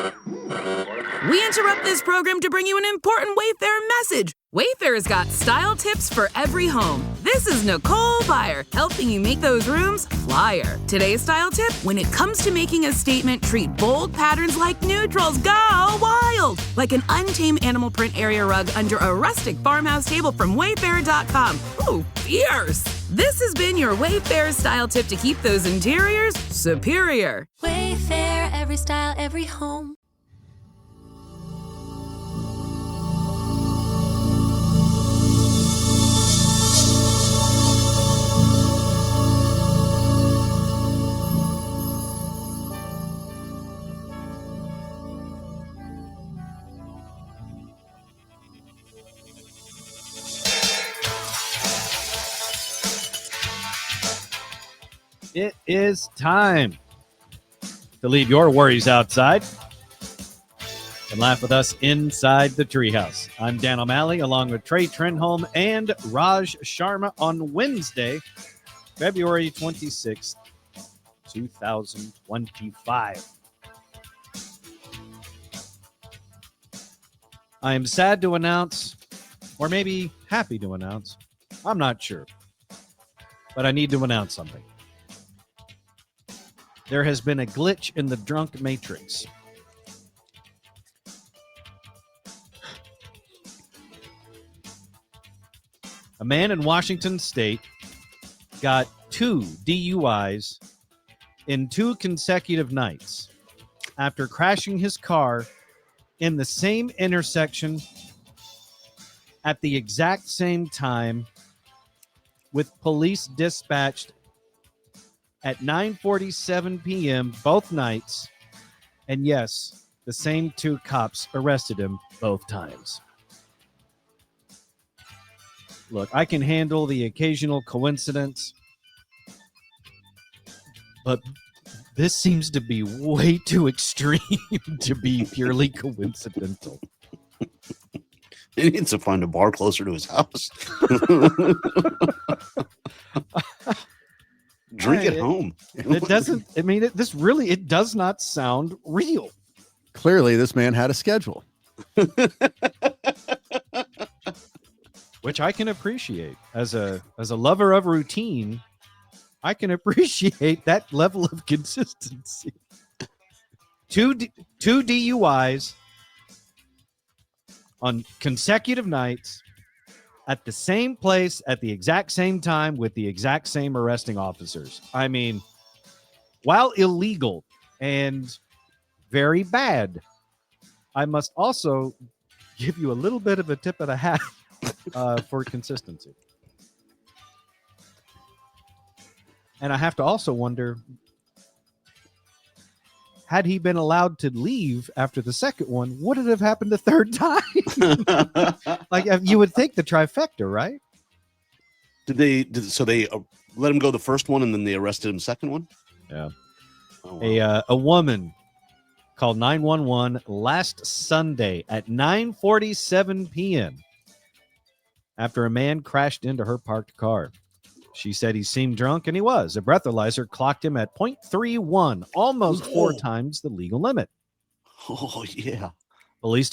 We interrupt this program to bring you an important Wayfair message. Wayfair's got style tips for every home. This is Nicole Byer, helping you make those rooms flyer. Today's style tip: when it comes to making a statement, treat bold patterns like neutrals. Go wild! Like an untamed animal print area rug under a rustic farmhouse table from Wayfair.com. Ooh, fierce! This has been your Wayfair style tip to keep those interiors superior. Wayfair, every style, every home. It is time to leave your worries outside and laugh with us inside the Treehouse. I'm Dan O'Malley, along with Trey Trenholm and Raj Sharma on Wednesday, February 26th, 2025. I am sad to announce, or maybe happy to announce, I'm not sure, but I need to announce something. There has been a glitch in the drunk matrix. A man in Washington State got 2 DUIs in 2 consecutive nights after crashing his car in the same intersection at the exact same time, with police dispatched at 9:47 p.m. both nights, and yes, the same 2 cops arrested him both times. Look, I can handle the occasional coincidence, but this seems to be way too extreme to be purely coincidental. He needs to find a bar closer to his house. Drink at home. It doesn't, I mean, it does not sound real. Clearly, this man had a schedule. Which I can appreciate. As a lover of routine, I can appreciate that level of consistency. 2 DUIs on consecutive nights at the same place at the exact same time with the exact same arresting officers. I mean, while illegal and very bad, I must also give you a little bit of a tip of the hat for consistency. And I have to also wonder, had he been allowed to leave after the second one, would it have happened a third time? Like, you would think the trifecta, right? Did they let him go the first one and then they arrested him second one? Yeah. Oh, wow. A woman called 911 last Sunday at 9:47 p.m. after a man crashed into her parked car. She said he seemed drunk, and he was. A breathalyzer clocked him at 0.31, almost 4 times the legal limit. Oh, yeah. Police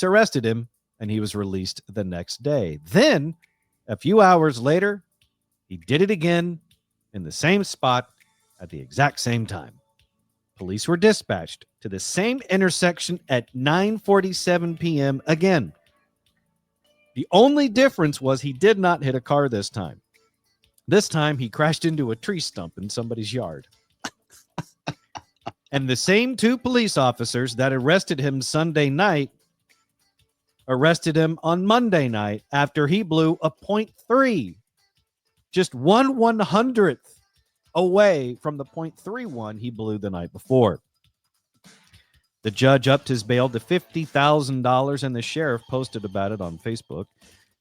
arrested him, and he was released the next day. Then, a few hours later, he did it again in the same spot at the exact same time. Police were dispatched to the same intersection at 9:47 p.m. again. The only difference was he did not hit a car this time. This time, he crashed into a tree stump in somebody's yard. And the same 2 police officers that arrested him Sunday night arrested him on Monday night after he blew a .3, just 1/100th away from the .31 he blew the night before. The judge upped his bail to $50,000, and the sheriff posted about it on Facebook.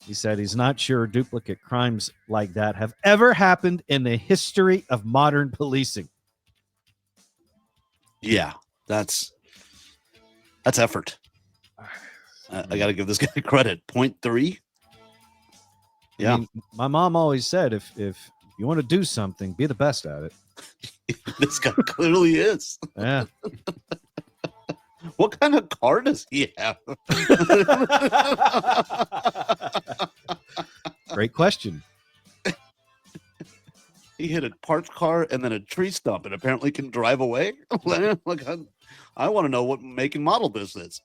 He said he's not sure duplicate crimes like that have ever happened in the history of modern policing. Yeah, that's effort. I got to give this guy credit. 0.3. Yeah. I mean, my mom always said, if you want to do something, be the best at it. This guy clearly is. Yeah. What kind of car does he have? Great question. He hit a parked car and then a tree stump and apparently can drive away. Like, I want to know what make and model this is.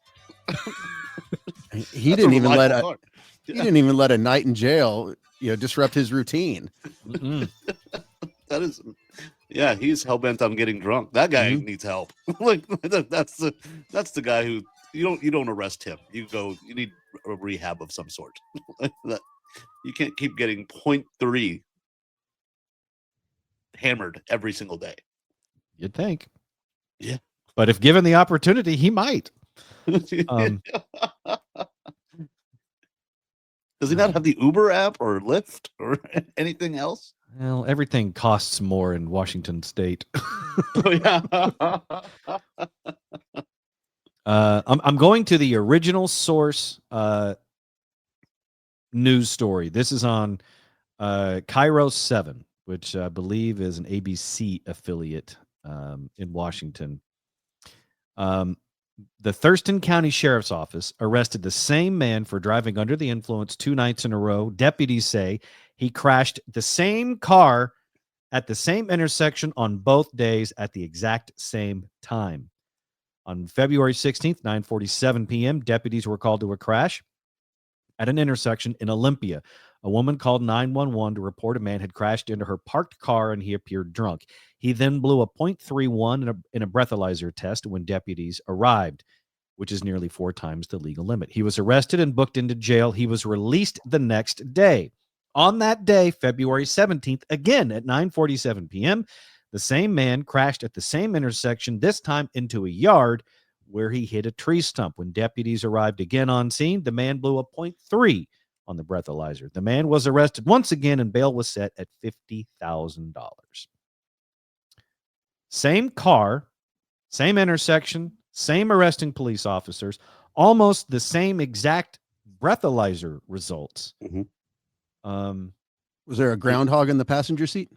He That's didn't a even let reliable a car. he didn't even let a night in jail, disrupt his routine. Mm-mm. That is, yeah, he's hell bent on getting drunk. That guy needs help. Like that's the guy who you don't arrest him. You need a rehab of some sort. You can't keep getting 0.3 hammered every single day. You'd think. Yeah. But if given the opportunity, he might. Does he not have the Uber app or Lyft or anything else? Well, everything costs more in Washington State. Oh, yeah. I'm going to the original source news story. This is on Cairo 7, which I believe is an ABC affiliate in Washington. The Thurston County Sheriff's Office arrested the same man for driving under the influence 2 nights in a row. Deputies say he crashed the same car at the same intersection on both days at the exact same time. On February 16th, 9:47 p.m., deputies were called to a crash at an intersection in Olympia. A woman called 911 to report a man had crashed into her parked car and he appeared drunk. He then blew a .31 in a breathalyzer test when deputies arrived, which is nearly 4 times the legal limit. He was arrested and booked into jail. He was released the next day. On that day, February 17th, again at 9:47 p.m., the same man crashed at the same intersection, this time into a yard where he hit a tree stump. When deputies arrived again on scene, the man blew a .3 on the breathalyzer. The man was arrested once again and bail was set at $50,000. Same car, same intersection, same arresting police officers, almost the same exact breathalyzer results. Mm-hmm. Was there a groundhog in the passenger seat?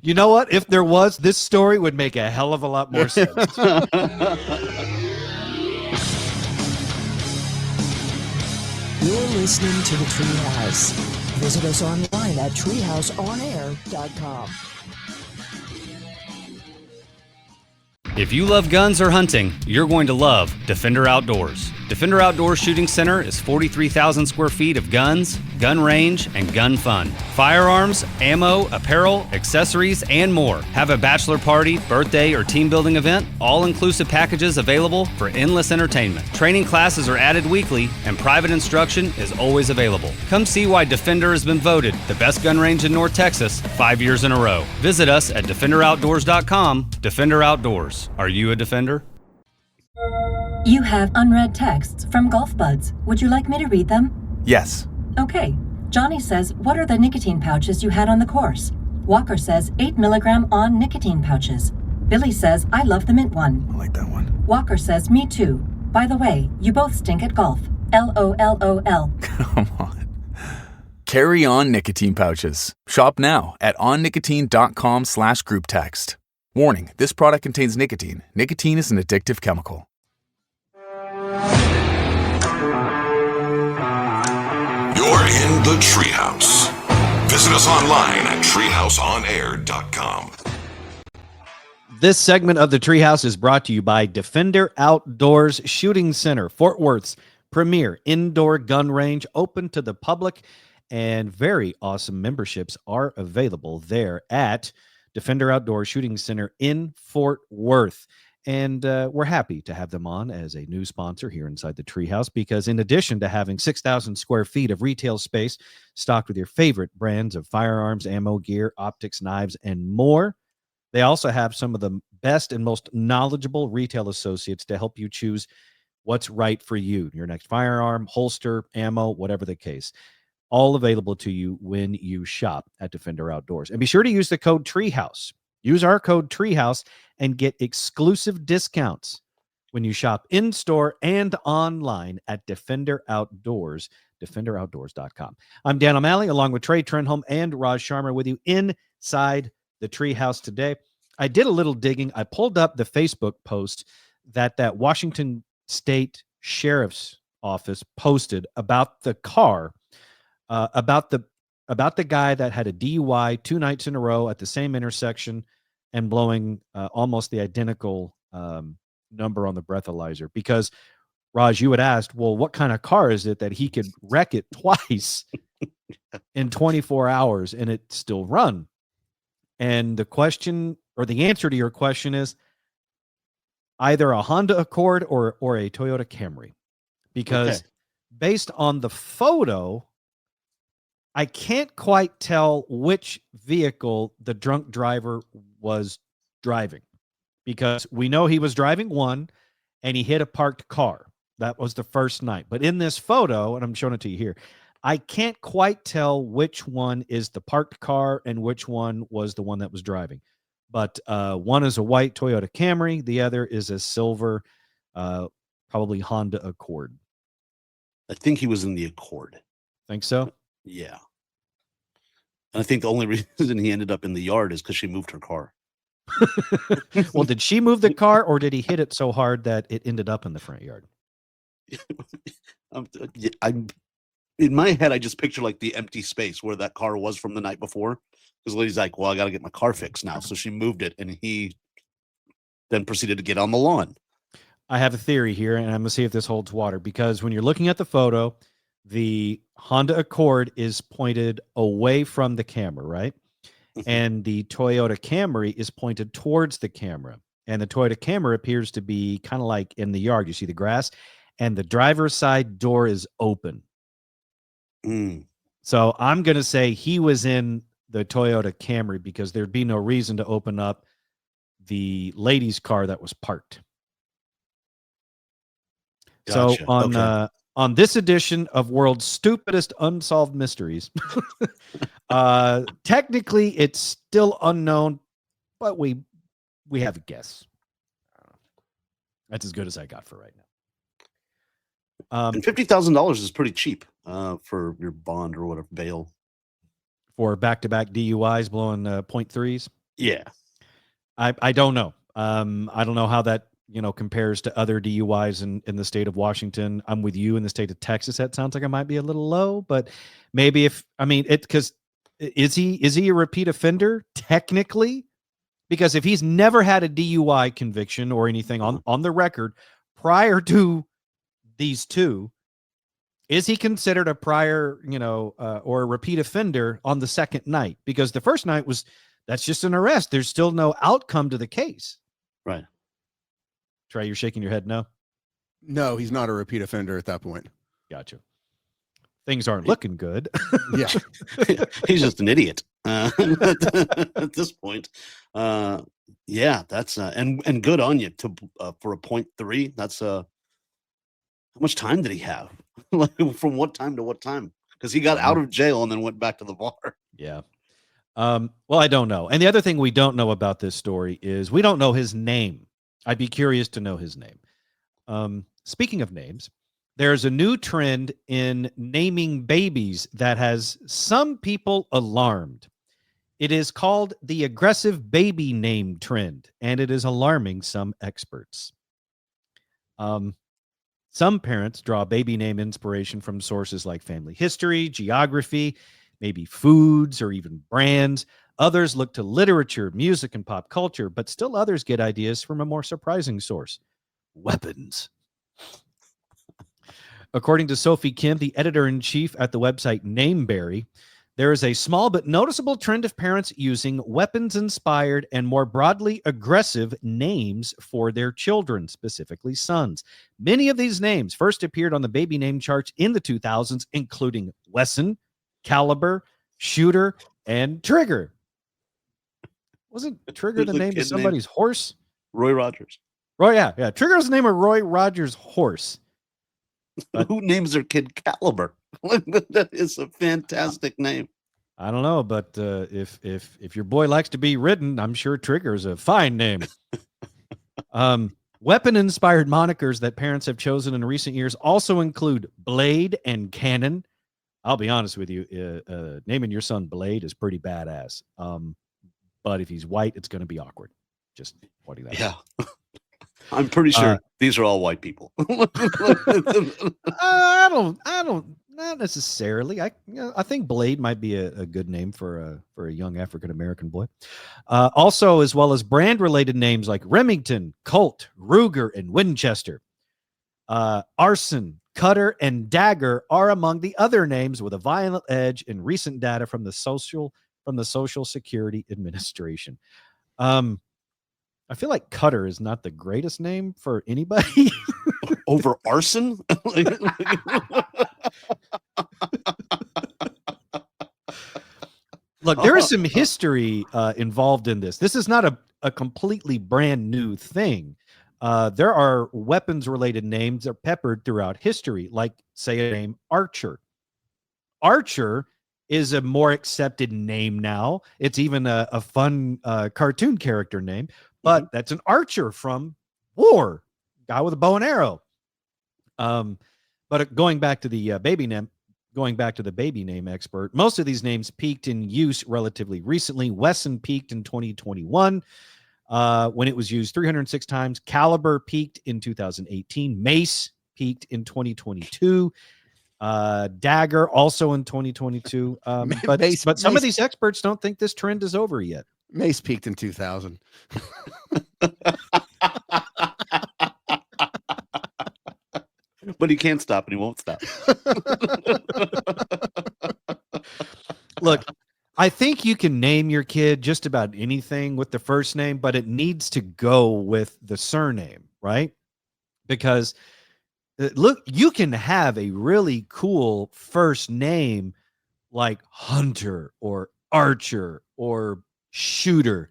You know what? If there was, this story would make a hell of a lot more sense. You're listening to the Treehouse. Visit us online at treehouseonair.com. If you love guns or hunting, you're going to love Defender Outdoors. Defender Outdoors Shooting Center is 43,000 square feet of guns, gun range, and gun fun. Firearms, ammo, apparel, accessories, and more. Have a bachelor party, birthday, or team building event? All-inclusive packages available for endless entertainment. Training classes are added weekly, and private instruction is always available. Come see why Defender has been voted the best gun range in North Texas 5 years in a row. Visit us at defenderoutdoors.com. Defender Outdoors. Are you a defender? You have unread texts from Golf Buds. Would you like me to read them? Yes. Okay. Johnny says, what are the nicotine pouches you had on the course? Walker says, 8 milligram on nicotine pouches. Billy says, I love the mint one. I like that one. Walker says, me too. By the way, you both stink at golf. LOLOL. Come on. Carry on nicotine pouches. Shop now at onnicotine.com/group text. Warning, this product contains nicotine. Nicotine is an addictive chemical. You're in the Treehouse. Visit us online at treehouseonair.com. This segment of the Treehouse is brought to you by Defender Outdoors Shooting Center, Fort Worth's premier indoor gun range, open to the public, and very awesome memberships are available there at Defender Outdoor Shooting Center in Fort Worth. And we're happy to have them on as a new sponsor here inside the Treehouse, because in addition to having 6,000 square feet of retail space stocked with your favorite brands of firearms, ammo, gear, optics, knives, and more, they also have some of the best and most knowledgeable retail associates to help you choose what's right for you, your next firearm, holster, ammo, whatever the case. All available to you when you shop at Defender Outdoors. And be sure to use the code Treehouse. Use our code Treehouse and get exclusive discounts when you shop in-store and online at Defender Outdoors, defenderoutdoors.com. I'm Dan O'Malley, along with Trey Trenholm and Raj Sharma, with you inside the Treehouse today. I did a little digging. I pulled up the Facebook post that Washington State Sheriff's Office posted about the car, about the guy that had a DUI 2 nights in a row at the same intersection and blowing almost the identical number on the breathalyzer. Because, Raj, you had asked, well, what kind of car is it that he could wreck it twice in 24 hours and it still run? And the question, or the answer to your question, is either a Honda Accord or a Toyota Camry. Because based on the photo, I can't quite tell which vehicle the drunk driver was driving, because we know he was driving one and he hit a parked car. That was the first night. But in this photo, and I'm showing it to you here, I can't quite tell which one is the parked car and which one was the one that was driving. But one is a white Toyota Camry. The other is a silver, probably Honda Accord. I think he was in the Accord. Think so? Yeah. And I think the only reason he ended up in the yard is because she moved her car. Well, did she move the car, or did he hit it so hard that it ended up in the front yard? I'm in my head, I just picture like the empty space where that car was from the night before. Because the lady's like, well, I got to get my car fixed now. So she moved it, and he then proceeded to get on the lawn. I have a theory here, and I'm going to see if this holds water, because when you're looking at the photo, the Honda Accord is pointed away from the camera, right? And the Toyota Camry is pointed towards the camera. And the Toyota Camry appears to be kind of like in the yard. You see the grass, and the driver's side door is open. So I'm going to say he was in the Toyota Camry, because there'd be no reason to open up the lady's car that was parked. Gotcha. So on this edition of World's Stupidest Unsolved Mysteries, technically it's still unknown, but we have a guess. That's as good as I got for right now. And $50,000 is pretty cheap for your bond or whatever, bail. For back-to-back DUIs blowing .3s? Yeah. I don't know. I don't know how that compares to other DUIs in the state of Washington. I'm with you. In the state of Texas, that sounds like it might be a little low, but maybe because is he a repeat offender technically? Because if he's never had a DUI conviction or anything on the record prior to these two, is he considered a prior, or a repeat offender on the second night? Because the first night that's just an arrest. There's still no outcome to the case. Right. Trey, you're shaking your head no? No, he's not a repeat offender at that point. Gotcha. Things aren't looking good. Yeah. He's just an idiot at this point. Yeah, that's and good on you for a .3. That's how much time did he have? Like, from what time to what time? Because he got out of jail and then went back to the bar. Yeah. Well, I don't know. And the other thing we don't know about this story is we don't know his name. I'd be curious to know his name. Speaking of names, there's a new trend in naming babies that has some people alarmed. It is called the aggressive baby name trend, and it is alarming some experts. Some parents draw baby name inspiration from sources like family history, geography, maybe foods, or even brands. Others look to literature, music, and pop culture, but still others get ideas from a more surprising source: weapons. According to Sophie Kim, the editor-in-chief at the website Nameberry, there is a small but noticeable trend of parents using weapons-inspired and more broadly aggressive names for their children, specifically sons. Many of these names first appeared on the baby name charts in the 2000s, including Wesson, Caliber, Shooter, and Trigger. Wasn't Trigger the name of somebody's horse? Roy Rogers. Roy, yeah. Trigger was the name of Roy Rogers' horse. But who names their kid Caliber? That is a fantastic name. I don't know, but if your boy likes to be ridden, I'm sure Trigger is a fine name. Weapon-inspired monikers that parents have chosen in recent years also include Blade and Cannon. I'll be honest with you, naming your son Blade is pretty badass. But if he's white, it's going to be awkward. Just pointing that Yeah. out. I'm pretty sure these are all white people. I don't, not necessarily. I think Blade might be a good name for a young African American boy. Also, as well as brand related names like Remington, Colt, Ruger, and Winchester. Arson, Cutter, and Dagger are among the other names with a violent edge in recent data from the Social Security Administration. I feel like Cutter is not the greatest name for anybody. Over arson? Look, there is some history involved in this. This is not a completely brand new thing. There are weapons-related names that are peppered throughout history, like, say, a name Archer. Archer is a more accepted name now. It's even a fun cartoon character name, but that's an archer from war, guy with a bow and arrow. But going back to the baby name expert, most of these names peaked in use relatively recently. Wesson peaked in 2021 when it was used 306 times. Caliber peaked in 2018. Mace peaked in 2022. Dagger also in 2022. But some of these experts don't think this trend is over yet. Mace peaked in 2000. But he can't stop and he won't stop. Look, I think you can name your kid just about anything with the first name, but it needs to go with the surname, right? Because look, you can have a really cool first name like Hunter or Archer or Shooter,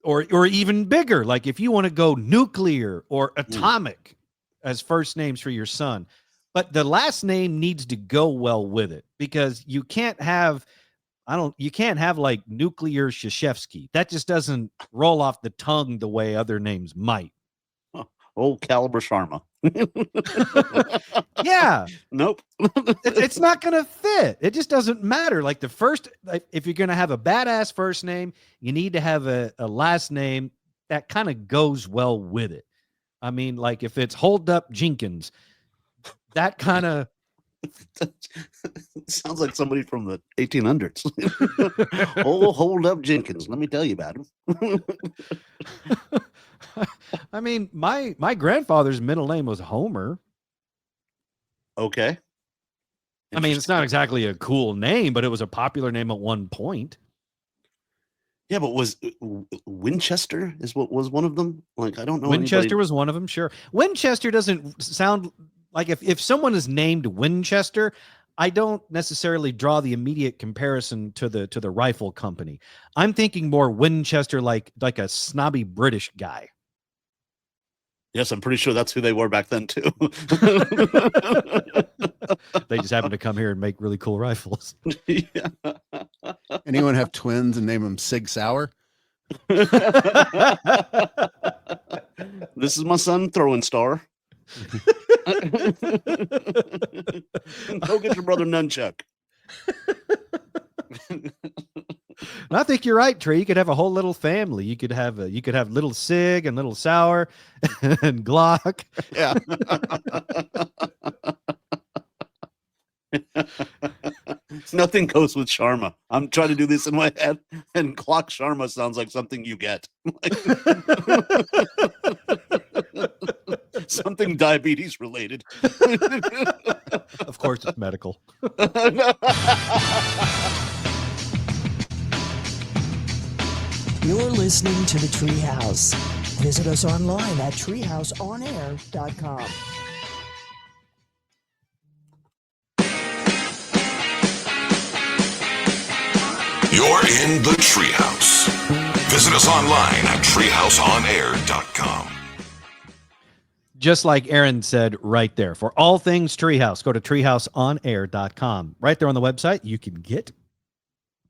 or even bigger, like if you want to go Nuclear or Atomic as first names for your son. But the last name needs to go well with it, because you can't have like Nuclear Krzyzewski. That just doesn't roll off the tongue the way other names might. Old Caliber Sharma. Yeah. Nope. It's not going to fit. It just doesn't matter. Like the first, if you're going to have a badass first name, you need to have a last name that kind of goes well with it. I mean, like if it's Hold Up Jenkins, that kind of sounds like somebody from the 1800s. Oh, Hold Up Jenkins. Let me tell you about him. I mean, my grandfather's middle name was Homer. Okay. I mean, it's not exactly a cool name, but it was a popular name at one point. Yeah, but was Winchester was one of them? Like, I don't know. Winchester was one of them, sure. Winchester doesn't sound like, if someone is named Winchester, I don't necessarily draw the immediate comparison to the rifle company. I'm thinking more Winchester, like a snobby British guy. Yes, I'm pretty sure that's who they were back then too. They just happened to come here and make really cool rifles. Yeah. Anyone have twins and name them Sig Sauer? This is my son, Throwing Star. Go get your brother Nunchuck. And I think you're right, Trey. You could have a whole little family. You could have little Sig and little Sour and Glock. Yeah. Nothing goes with Sharma. I'm trying to do this in my head, and Clock Sharma sounds like something you get. Something diabetes related. Of course, it's medical. You're listening to the Treehouse. Visit us online at treehouseonair.com. You're in the Treehouse. Visit us online at treehouseonair.com. Just like Aaron said right there, for all things Treehouse, go to treehouseonair.com. Right there on the website, you can get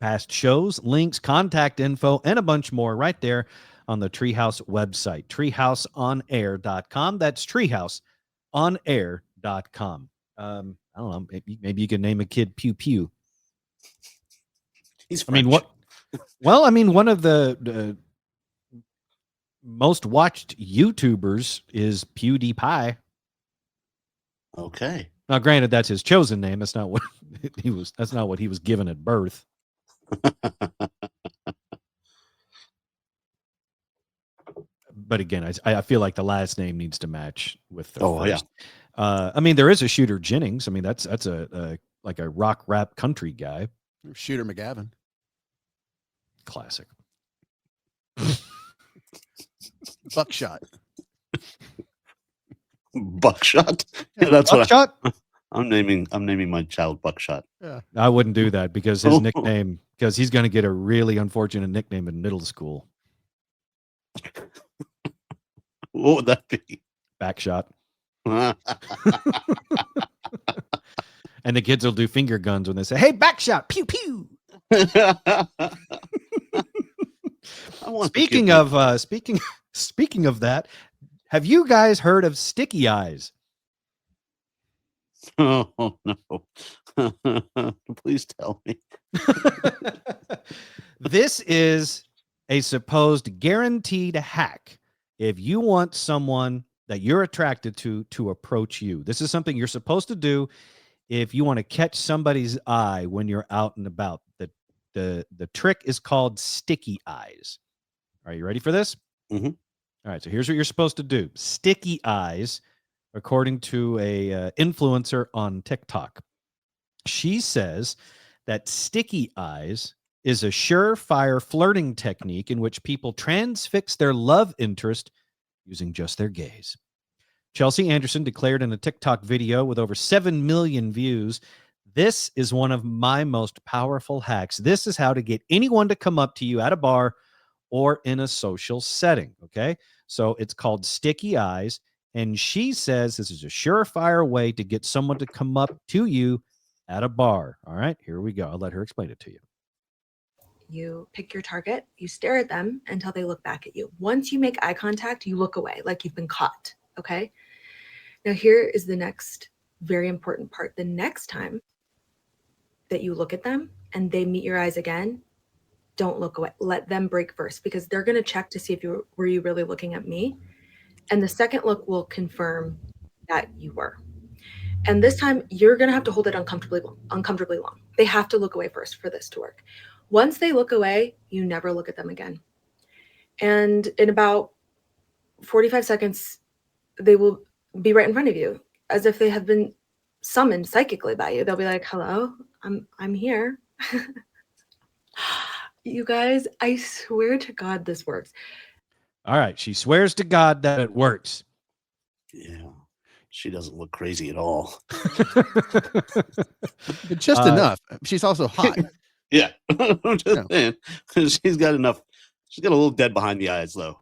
past shows, links, contact info, and a bunch more right there on the Treehouse website, treehouseonair.com. That's treehouseonair.com. I don't know, maybe you can name a kid Pew Pew. He's French. I mean, Well, I mean, one of the most watched YouTubers is PewDiePie. Okay. Now, granted, that's his chosen name. That's not what he was. That's not what he was given at birth. But again, I feel like the last name needs to match with the first. I mean, there is a Shooter Jennings. I mean, that's a like a rock rap country guy. Shooter McGavin. Classic. Buckshot. Buckshot. Yeah, that's Buckshot? what I'm naming my child Buckshot. Yeah. I wouldn't do that because his nickname, because he's going to get a really unfortunate nickname in middle school. What would that be? Backshot. And the kids will do finger guns when they say, "Hey, backshot, pew pew." Speaking of that, have you guys heard of sticky eyes? Oh no. Please tell me. This is a supposed guaranteed hack if you want someone that you're attracted to approach you. This is something you're supposed to do if you want to catch somebody's eye when you're out and about. The trick is called sticky eyes. Are you ready for this? Mm-hmm. All right, so here's what you're supposed to do. Sticky eyes, according to a influencer on TikTok. She says that sticky eyes is a surefire flirting technique in which people transfix their love interest using just their gaze. Chelsea Anderson declared in a TikTok video with over 7 million views, "This is one of my most powerful hacks. This is how to get anyone to come up to you at a bar or in a social setting." Okay, so it's called sticky eyes. And she says this is a surefire way to get someone to come up to you at a bar. All right, here we go. I'll let her explain it to you. You pick your target, you stare at them until they look back at you. Once you make eye contact, you look away like you've been caught. Okay. Now, here is the next very important part. The next time that you look at them and they meet your eyes again, don't look away. Let them break first, because they're going to check to see if were you really looking at me. And the second look will confirm that you were. And this time you're going to have to hold it uncomfortably long. They have to look away first for this to work. Once they look away, you never look at them again. And in about 45 seconds, they will be right in front of you as if they have been summoned psychically by you. They'll be like, "Hello, I'm here." You guys, I swear to God, this works. All right. She swears to God that it works. Yeah. She doesn't look crazy at all. Just enough. She's also hot. Yeah. I'm just saying. She's got enough. She's got a little dead behind the eyes, though.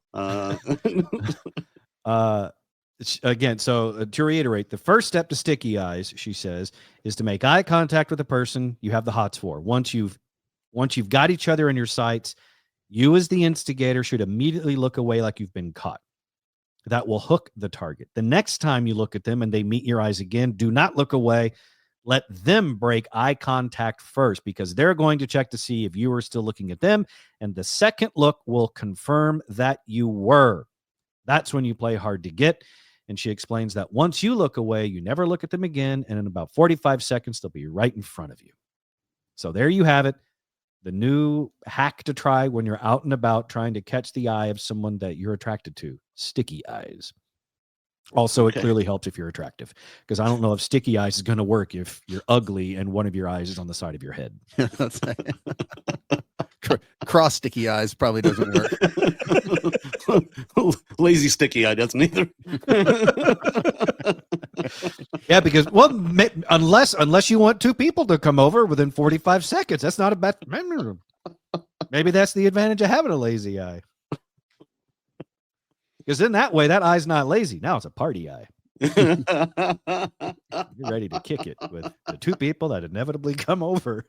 Again, so to reiterate, the first step to sticky eyes, she says, is to make eye contact with the person you have the hots for. Once you've got each other in your sights, you as the instigator should immediately look away like you've been caught. That will hook the target. The next time you look at them and they meet your eyes again, do not look away. Let them break eye contact first, because they're going to check to see if you are still looking at them. And the second look will confirm that you were. That's when you play hard to get. And she explains that once you look away, you never look at them again. And in about 45 seconds, they'll be right in front of you. So there you have it. The new hack to try when you're out and about trying to catch the eye of someone that you're attracted to. Sticky eyes. Also, It clearly helps if you're attractive, because I don't know if sticky eyes is going to work if you're ugly and one of your eyes is on the side of your head. That's right. Cross sticky eyes probably doesn't work. Lazy sticky eye doesn't either. Yeah, because unless you want two people to come over within 45 seconds, that's not a bad. Maybe that's the advantage of having a lazy eye. Because in that way, that eye's not lazy. Now it's a party eye. You're ready to kick it with the two people that inevitably come over.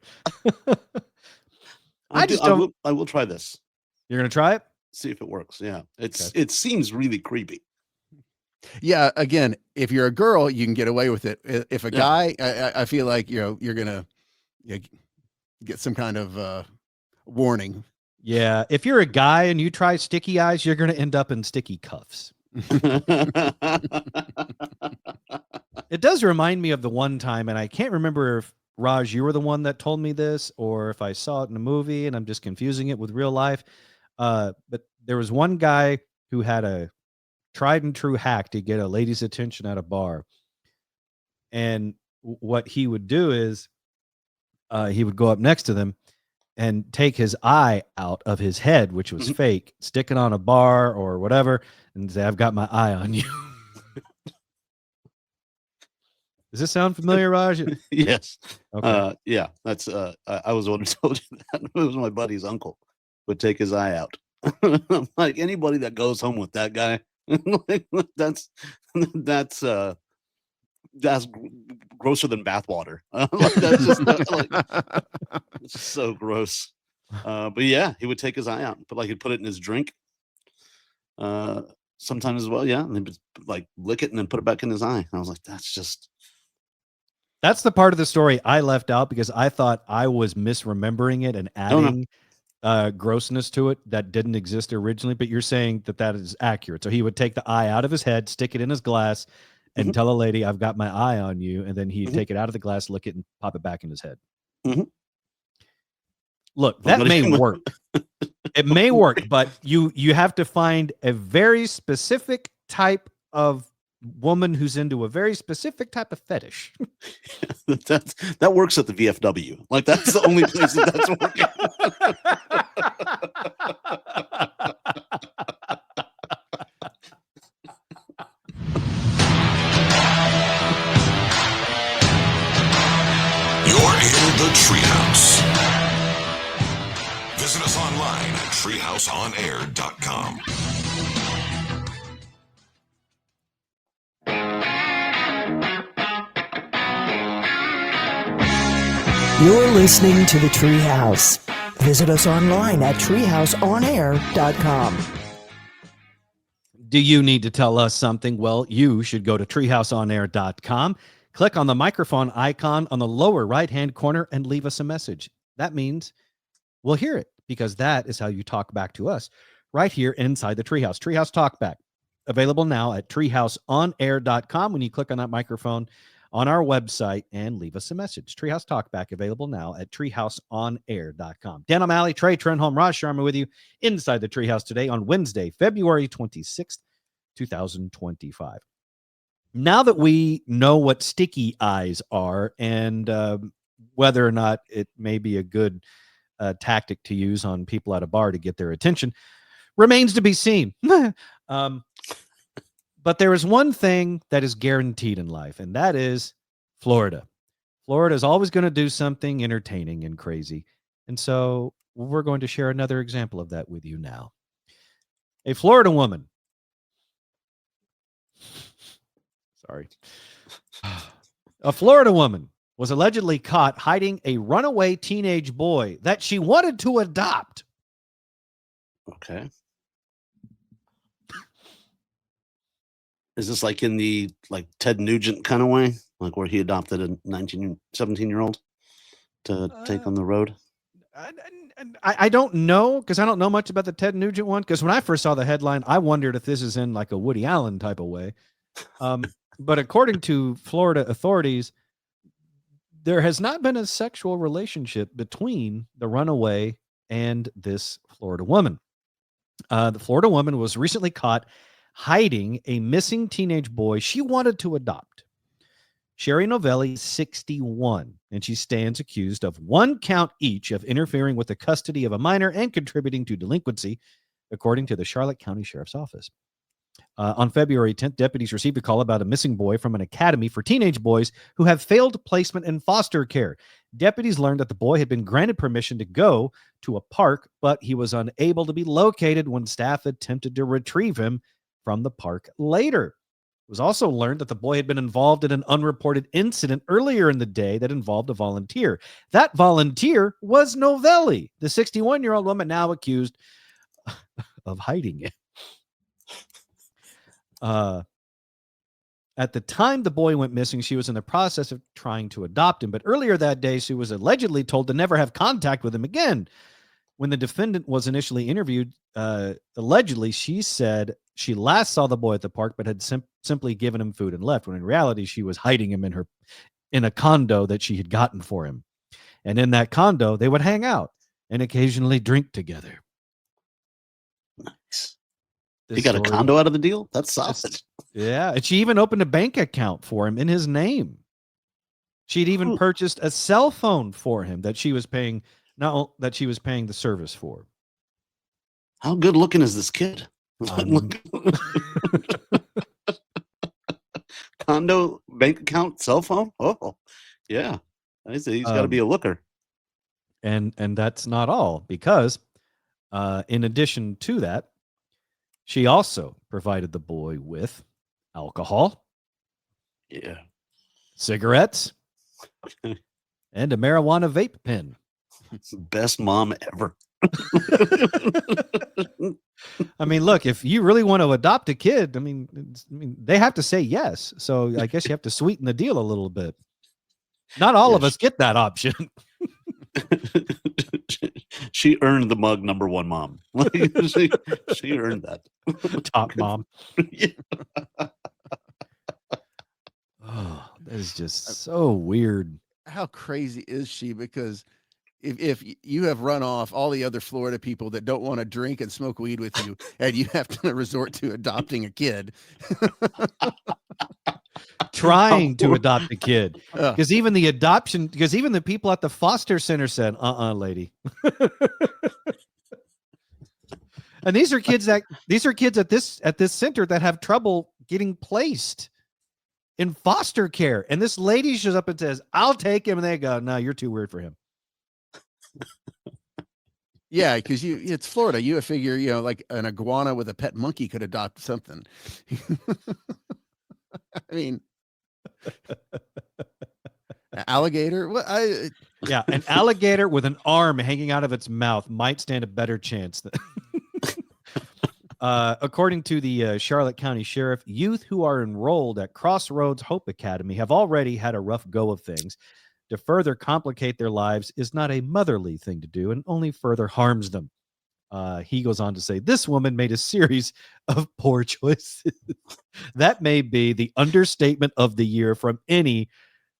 I will try this. You're going to try it? See if it works. Yeah. It seems really creepy. Yeah. Again, if you're a girl, you can get away with it. If a guy, I feel like, you're going to get some kind of Warning. Yeah, if you're a guy and you try sticky eyes, you're going to end up in sticky cuffs. It does remind me of the one time, and I can't remember if, Raj, you were the one that told me this, or if I saw it in a movie and I'm just confusing it with real life. But there was one guy who had a tried and true hack to get a lady's attention at a bar. And what he would do is he would go up next to them and take his eye out of his head, which was fake, stick it on a bar or whatever, and say, "I've got my eye on you." Does this sound familiar, Raj? Yes. Okay. Yeah, that's I was the one who told you that. It was my buddy's uncle would take his eye out. Like anybody that goes home with that guy, like, that's grosser than bathwater. Like, that's just like, it's so gross. But yeah, he would take his eye out, but like he'd put it in his drink. Sometimes as well, yeah, and he'd like lick it and then put it back in his eye. And I was like, that's the part of the story I left out because I thought I was misremembering it and adding grossness to it that didn't exist originally. But you're saying that is accurate. So he would take the eye out of his head, stick it in his glass, and tell a lady, "I've got my eye on you," and then he'd take it out of the glass, lick it, and pop it back in his head. Look, that may work. It may work, but you have to find a very specific type of woman who's into a very specific type of fetish. That works at the VFW. Like that's the only place that's working. You're in the Treehouse. Visit us online at treehouseonair.com. You're listening to the Treehouse. Visit us online at treehouseonair.com. Do you need to tell us something? Well, you should go to treehouseonair.com, click on the microphone icon on the lower right-hand corner, and leave us a message. That means we'll hear it because that is how you talk back to us right here inside the Treehouse. Treehouse Talkback, available now at treehouseonair.com. When you click on that microphone on our website and leave us a message. Treehouse Talkback, available now at treehouseonair.com. Dan O'Malley, Trey Trenholm, Raj Sharma with you inside the Treehouse today on Wednesday, February 26th, 2025. Now that we know what sticky eyes are and whether or not it may be a good tactic to use on people at a bar to get their attention remains to be seen. But there is one thing that is guaranteed in life, and that is Florida. Florida is always going to do something entertaining and crazy. And so we're going to share another example of that with you now. A Florida woman. Sorry. A Florida woman was allegedly caught hiding a runaway teenage boy that she wanted to adopt. Okay. Is this like in the Ted Nugent kind of way? Like where he adopted a 17-year-old to take on the road? I don't know because I don't know much about the Ted Nugent one. Because when I first saw the headline, I wondered if this is in like a Woody Allen type of way. But according to Florida authorities, there has not been a sexual relationship between the runaway and this Florida woman. The Florida woman was recently caught hiding a missing teenage boy she wanted to adopt. Sherry Novelli is 61, and she stands accused of 1 count each of interfering with the custody of a minor and contributing to delinquency, according to the Charlotte County Sheriff's Office. On February 10th, deputies received a call about a missing boy from an academy for teenage boys who have failed placement in foster care. Deputies learned that the boy had been granted permission to go to a park, but he was unable to be located when staff attempted to retrieve him from the park later. It was also learned that the boy had been involved in an unreported incident earlier in the day that involved a volunteer. That volunteer was Novelli, the 61-year-old woman now accused of hiding it. At the time the boy went missing, she was in the process of trying to adopt him. But earlier that day, she was allegedly told to never have contact with him again. When the defendant was initially interviewed, allegedly, she said she last saw the boy at the park, but had simply given him food and left, when in reality, she was hiding him in a condo that she had gotten for him. And in that condo, they would hang out and occasionally drink together. Nice. He got a condo out of the deal? That's solid. Yeah. And she even opened a bank account for him in his name. She'd even purchased a cell phone for him that she was paying, that she was paying the service for. How good looking is this kid? Condo, bank account, cell phone? Oh, yeah. He's got to be a looker. And that's not all, because in addition to that, she also provided the boy with alcohol, cigarettes, and a marijuana vape pen. It's the best mom ever. I mean, look, if you really want to adopt a kid, I mean, they have to say yes. So I guess you have to sweeten the deal a little bit. Not all of us get that option. She earned the mug number one mom. she earned that. Top mom. Oh, that is just so weird. How crazy is she? Because if you have run off all the other Florida people that don't want to drink and smoke weed with you, and you have to resort to adopting a kid. Trying to adopt a kid, because even the people at the foster center said, lady. And these are kids at this center that have trouble getting placed in foster care. And this lady shows up and says, I'll take him. And they go, no, you're too weird for him. Yeah, because it's Florida. You figure, like an iguana with a pet monkey could adopt something. I mean, an alligator. Yeah, an alligator with an arm hanging out of its mouth might stand a better chance. According to the Charlotte County Sheriff, youth who are enrolled at Crossroads Hope Academy have already had a rough go of things. To further complicate their lives is not a motherly thing to do and only further harms them. He goes on to say, this woman made a series of poor choices. That may be the understatement of the year from any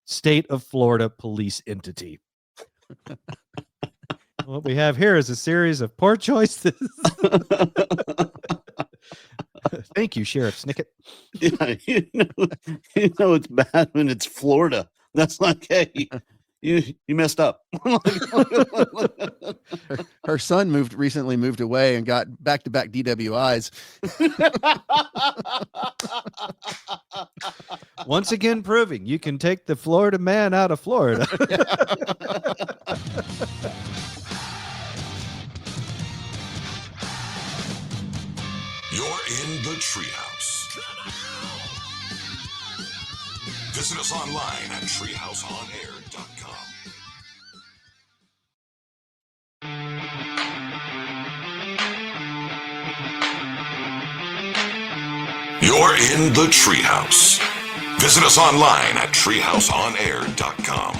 state of Florida police entity. What we have here is a series of poor choices. Thank you, Sheriff Snicket. Yeah, you know it's bad when it's Florida. That's like, hey, you messed up. Her son recently moved away and got back-to-back DWIs. Once again, proving you can take the Florida man out of Florida. You're in the Treehouse. Visit us online at treehouseonair.com. You're in the Treehouse. Visit us online at treehouseonair.com.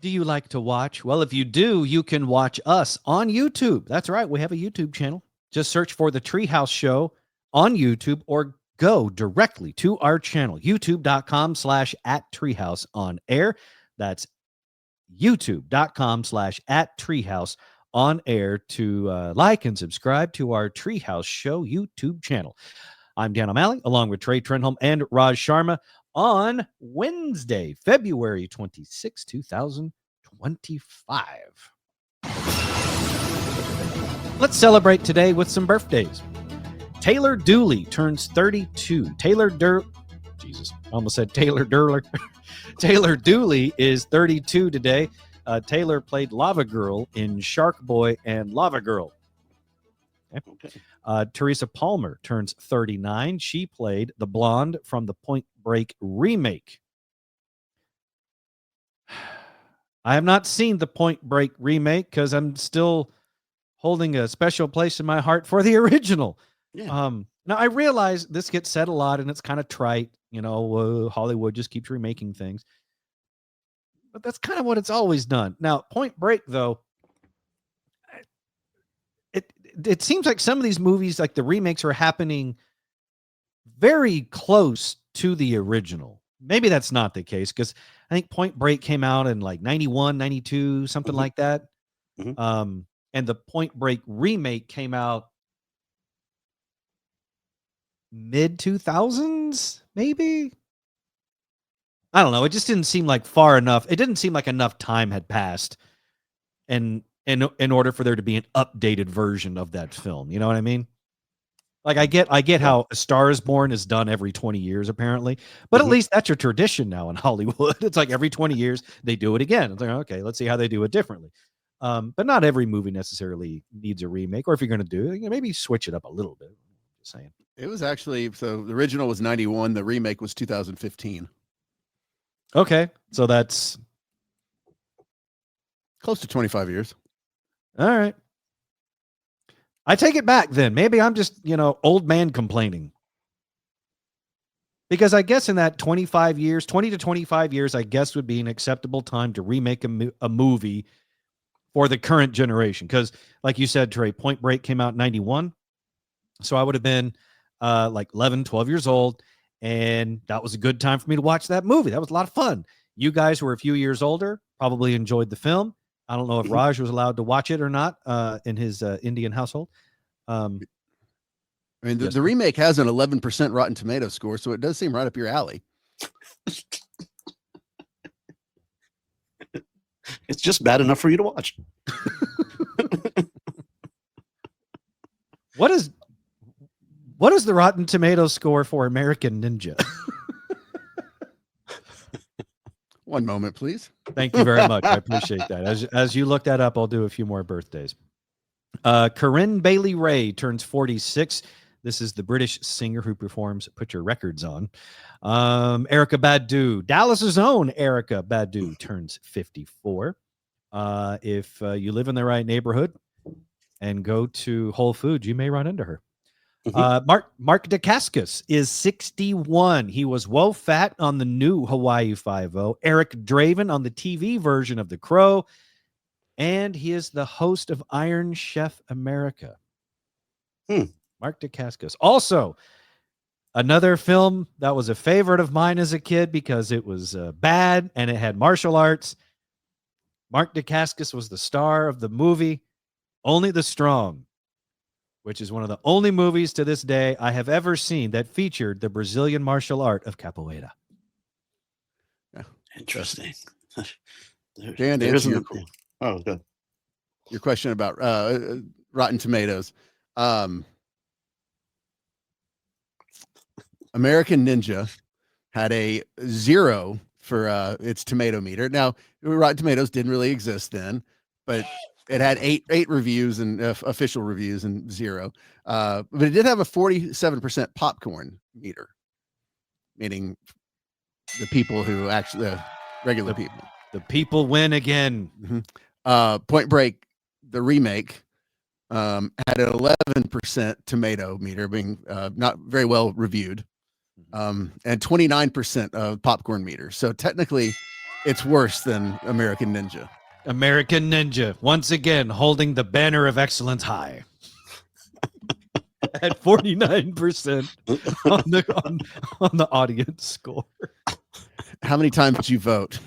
Do you like to watch? Well, if you do, you can watch us on YouTube. That's right. We have a YouTube channel. Just search for The Treehouse Show on YouTube or go directly to our channel, youtube.com/@treehouseonair. That's youtube.com/@treehouseonair to like and subscribe to our Treehouse Show YouTube channel. I'm Dan O'Malley, along with Trey Trenholm and Raj Sharma on Wednesday, February 26, 2025. Let's celebrate today with some birthdays. Taylor Dooley turns 32. Taylor Dooley is 32 today. Taylor played Lava Girl in Shark Boy and Lava Girl. Okay. Teresa Palmer turns 39. She played the blonde from the Point Break remake. I have not seen the Point Break remake because I'm still holding a special place in my heart for the original. Yeah. Now, I realize this gets said a lot and it's kind of trite. Hollywood just keeps remaking things. But that's kind of what it's always done. Now, Point Break, though, it seems like some of these movies, like the remakes, are happening very close to the original. Maybe that's not the case, because I think Point Break came out in like 91, 92, something like that. And the Point Break remake came out mid 2000s, maybe. I don't know. It just didn't seem like far enough. It didn't seem like enough time had passed, and in order for there to be an updated version of that film. You know what I mean? Like I get how A Star Is Born is done every 20 years apparently, but at least that's your tradition now in Hollywood. It's like every 20 years they do it again. It's like, okay, let's see how they do it differently. But not every movie necessarily needs a remake, or if you're going to do it, maybe switch it up a little bit. Just saying. It was actually, so the original was 91. The remake was 2015. Okay. So that's close to 25 years. All right. I take it back then. Maybe I'm just, old man complaining. Because I guess in that 20 to 25 years, I guess would be an acceptable time to remake a movie for the current generation. Because like you said, Trey, Point Break came out in 91. So I would have been like 11, 12 years old. And that was a good time for me to watch that movie. That was a lot of fun. You guys who were a few years older probably enjoyed the film. I don't know if Raj was allowed to watch it or not in his Indian household. I mean, the remake has an 11% Rotten Tomato score, so it does seem right up your alley. It's just bad enough for you to watch. What is the Rotten Tomato score for American Ninja? One moment, please. Thank you very much. I appreciate that. As you look that up, I'll do a few more birthdays. Corinne Bailey Rae turns 46. This is the British singer who performs Put Your Records On. Erykah Badu, Dallas's own Erykah Badu, turns 54. If you live in the right neighborhood and go to Whole Foods, you may run into her. Mark Dacascos is 61. He was Wo Fat on the new Hawaii Five-0, Eric Draven on the TV version of The Crow, and he is the host of Iron Chef America. Mark Dacascos. Also, another film that was a favorite of mine as a kid because it was bad and it had martial arts. Mark Dacascos was the star of the movie Only the Strong, which is one of the only movies to this day I have ever seen that featured the Brazilian martial art of capoeira. Yeah. Interesting. Dan, good. Your question about Rotten Tomatoes. American Ninja had a 0 for its tomato meter. Now, Rotten Tomatoes didn't really exist then, but it had eight reviews and official reviews and 0. But it did have a 47% popcorn meter, meaning the people who actually, the regular people. The people win again. Point Break, the remake, had an 11% tomato meter, being not very well reviewed, and 29% popcorn meter. So technically, it's worse than American Ninja. American Ninja, once again, holding the banner of excellence high at 49% on the audience score. How many times did you vote?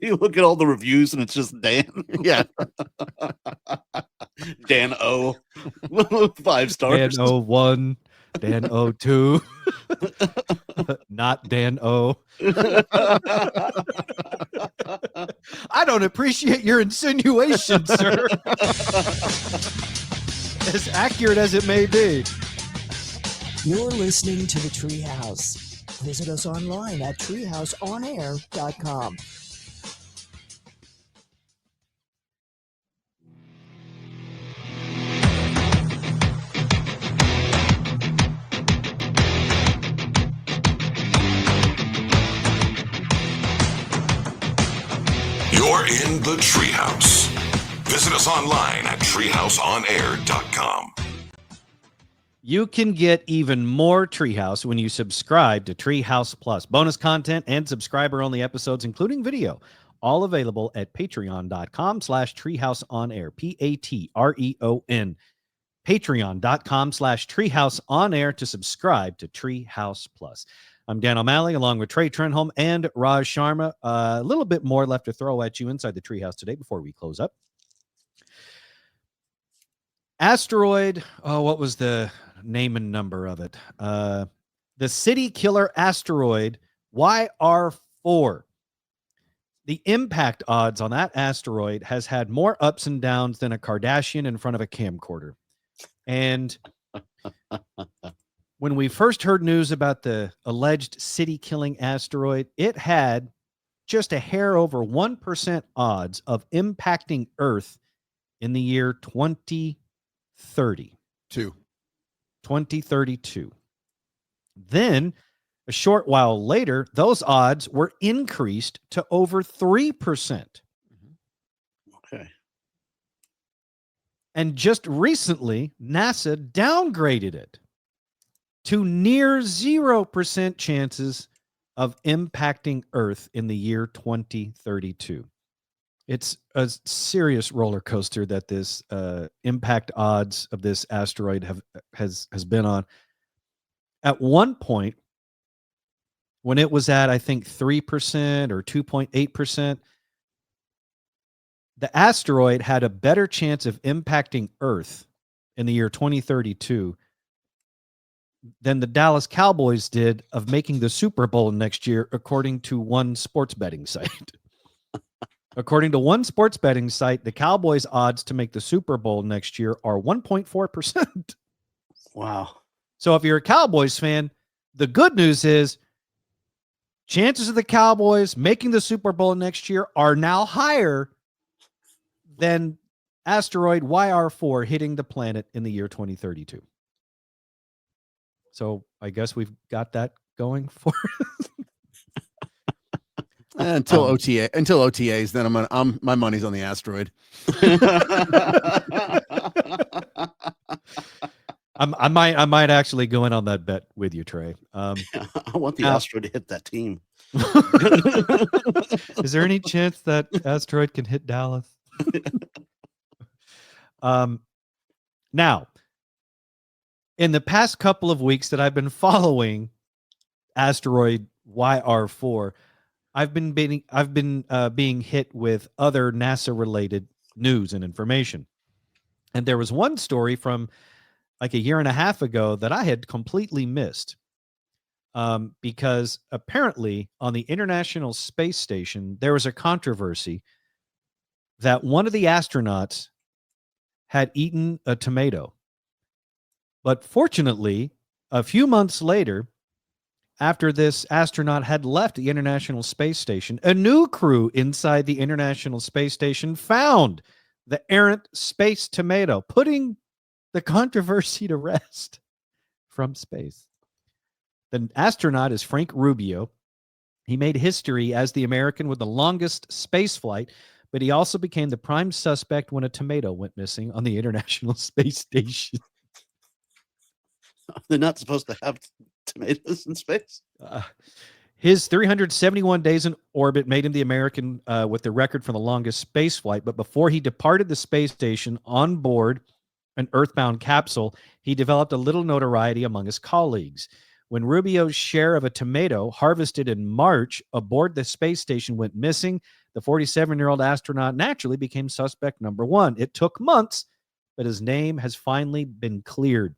You look at all the reviews and it's just Dan. Yeah. Dan O. 5 stars. Dan O1. Dan O2. Not Dan O. I don't appreciate your insinuation, sir. As accurate as it may be. You're listening to the Treehouse. Visit us online at treehouseonair.com. You're in the Treehouse. Visit us online at treehouseonair.com. You can get even more Treehouse when you subscribe to Treehouse Plus. Bonus content and subscriber-only episodes, including video, all available at patreon.com/treehouseonair, Patreon, patreon.com/treehouseonair to subscribe to Treehouse Plus. I'm Dan O'Malley, along with Trey Trenholm and Raj Sharma. A little bit more left to throw at you inside the Treehouse today before we close up. Asteroid, what was the name and number of it? The city killer asteroid YR4. The impact odds on that asteroid has had more ups and downs than a Kardashian in front of a camcorder. And when we first heard news about the alleged city-killing asteroid, it had just a hair over 1% odds of impacting Earth in the year 2032. Then, a short while later, those odds were increased to over 3%. Okay. And just recently, NASA downgraded it to near 0% chances of impacting Earth in the year 2032. It's a serious roller coaster that this impact odds of this asteroid has been on. At one point, when it was at, I think, 3% or 2.8%, the asteroid had a better chance of impacting Earth in the year 2032 than the Dallas Cowboys did of making the Super Bowl next year, according to one sports betting site. According to one sports betting site, the Cowboys' odds to make the Super Bowl next year are 1.4%. Wow. So if you're a Cowboys fan, the good news is chances of the Cowboys making the Super Bowl next year are now higher than asteroid YR4 hitting the planet in the year 2032. So I guess we've got that going for us. Until OTAs, then my money's on the asteroid. I might actually go in on that bet with you, Trey. I want the asteroid to hit that team. Is there any chance that asteroid can hit Dallas? Now, in the past couple of weeks that I've been following asteroid YR4, I've been being hit with other NASA-related news and information. And there was one story from like a year and a half ago that I had completely missed, because apparently on the International Space Station, there was a controversy that one of the astronauts had eaten a tomato. But fortunately, a few months later, after this astronaut had left the International Space Station, a new crew inside the International Space Station found the errant space tomato, putting the controversy to rest from space. The astronaut is Frank Rubio. He made history as the American with the longest space flight, but he also became the prime suspect when a tomato went missing on the International Space Station. They're not supposed to have tomatoes in space. His 371 days in orbit made him the American with the record for the longest space flight. But before he departed the space station on board an Earthbound capsule, he developed a little notoriety among his colleagues. When Rubio's share of a tomato harvested in March aboard the space station went missing, the 47-year-old astronaut naturally became suspect number one. It took months, but his name has finally been cleared.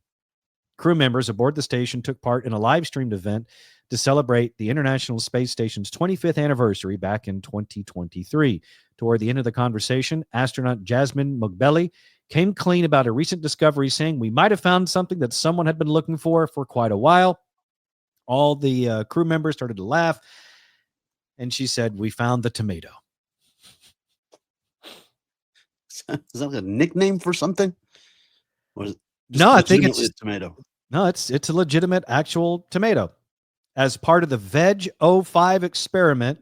Crew members aboard the station took part in a live-streamed event to celebrate the International Space Station's 25th anniversary back in 2023. Toward the end of the conversation, astronaut Jasmine Mugbeli came clean about a recent discovery, saying, "We might have found something that someone had been looking for quite a while." All the crew members started to laugh, and she said, "We found the tomato." Is that like a nickname for something? Or is it No, I think it's legitimately a tomato. No, it's a legitimate actual tomato. As part of the Veg 05 experiment,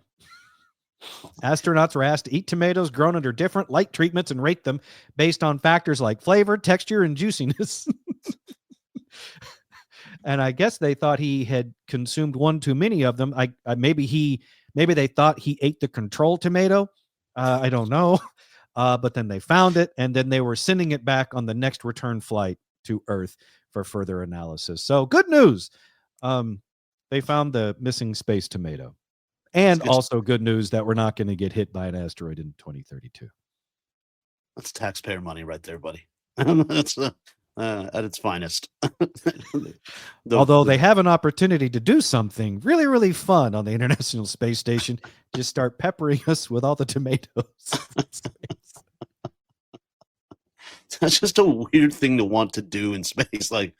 astronauts were asked to eat tomatoes grown under different light treatments and rate them based on factors like flavor, texture, and juiciness. And I guess they thought he had consumed one too many of them. Maybe he Maybe they thought he ate the control tomato. I don't know. But then they found it, and then they were sending it back on the next return flight to Earth for further analysis. So good news. They found the missing space tomato. And also good news that we're not going to get hit by an asteroid in 2032. That's taxpayer money right there, buddy. That's at its finest. Although they have an opportunity to do something really, really fun on the International Space Station, just start peppering us with all the tomatoes. That's just a weird thing to want to do in space. Like,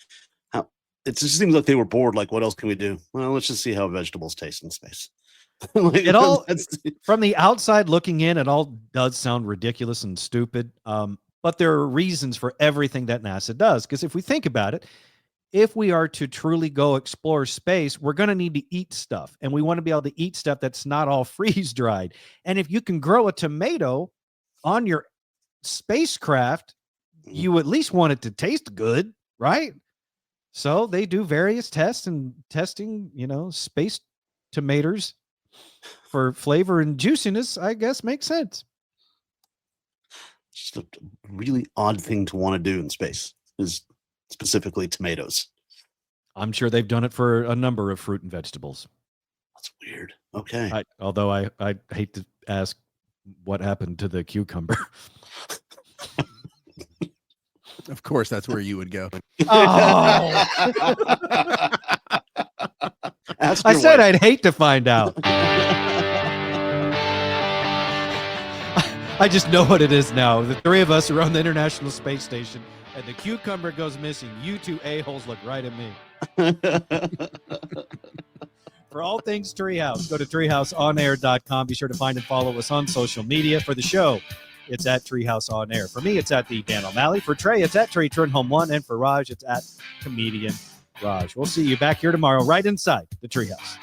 how it just seems like they were bored. Like, what else can we do? Well, let's just see how vegetables taste in space. Like, it all from the outside looking in, it all does sound ridiculous and stupid. But there are reasons for everything that NASA does. Because if we think about it, if we are to truly go explore space, we're going to need to eat stuff. And we want to be able to eat stuff that's not all freeze dried. And if you can grow a tomato on your spacecraft, you at least want it to taste good, right? So they do various tests and testing, space tomatoes for flavor and juiciness, I guess, makes sense. Just a really odd thing to want to do in space is specifically tomatoes. I'm sure they've done it for a number of fruit and vegetables. That's weird. Okay. Although I hate to ask what happened to the cucumber. Of course, that's where you would go. Oh. I said I'd hate to find out. I just know what it is now. The three of us are on the International Space Station, and the cucumber goes missing. You two a-holes look right at me. For all things Treehouse, go to treehouseonair.com. Be sure to find and follow us on social media. For the show, it's at Treehouse On Air. For me, it's at the Dan O'Malley. For Trey, it's at Trey Trenholm 1. And for Raj, it's at Comedian Raj. We'll see you back here tomorrow right inside the Treehouse.